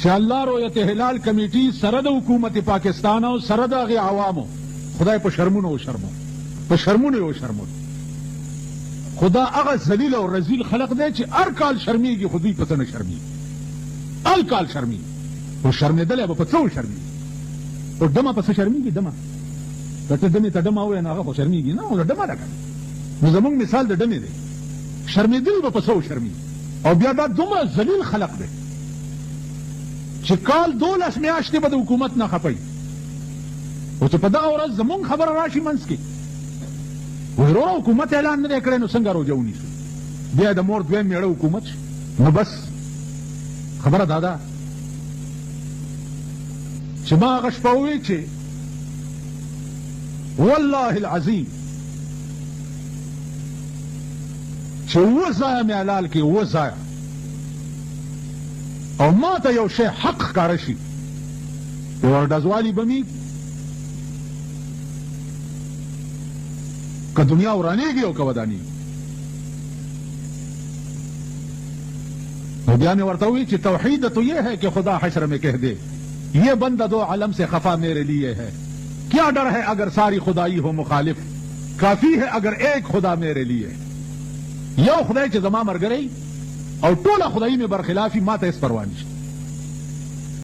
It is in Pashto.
چې الله رویت هلال کمیټي سره د حکومت پاکستان او سره د هغې عوامو خدای په شرمونو وشرمون، په شرمونو یې وشرمون. خدا هغه ذلیل او رذیل خلق دی چې هر کال شرمیږي خو دوی پسې نه شرمیږي، هر کال شرمیږي. خو شرمېدلی به په څه وشرمیږي؟ او ډمه پسې شرمیږي، ډمه که ته ډمې ته ډمه ووایې نو هغه خو شرمیږي نه، نو ډمه ده که نو زمونږ مثال د ډمې دی. شرمېدل به په څه وشرمیږي؟ او بیا دا دومره ذلیل خلق دی چې کال 12 میاشتې به د حکومت نه خپوي، او چې په دغه ورځ زمونږ خبره راشي منځ کې وایي وروره حکومت اعلان نه دی کړی نو څنګه روژه ونیسو؟ بیا د مور دویم میړه حکومت شي. نو بس خبره دا ده چې ما هغه شپه ووی چې والله العظیم چې 7 ځایه مې حلال کې، 7 ځایه، او ما ته یو شی حق ښکاره شي یو اډزوالي به مې که دنیا ورانېږي او که ودانېږي. بیا میں ورتا ہوئی کہ توحید تو یہ ہے کہ خدا حشر میں کہہ دے یہ بندہ دو عالم سے خفا میرے لیے ہے، کیا ڈر ہے اگر ساری خدائی ہو مخالف، کافی ہے اگر ایک خدا میرے لیے. یو خدای چې زما مرګري او ټوله خدایي مې برخلافي ما ته هېڅ پروا نشته.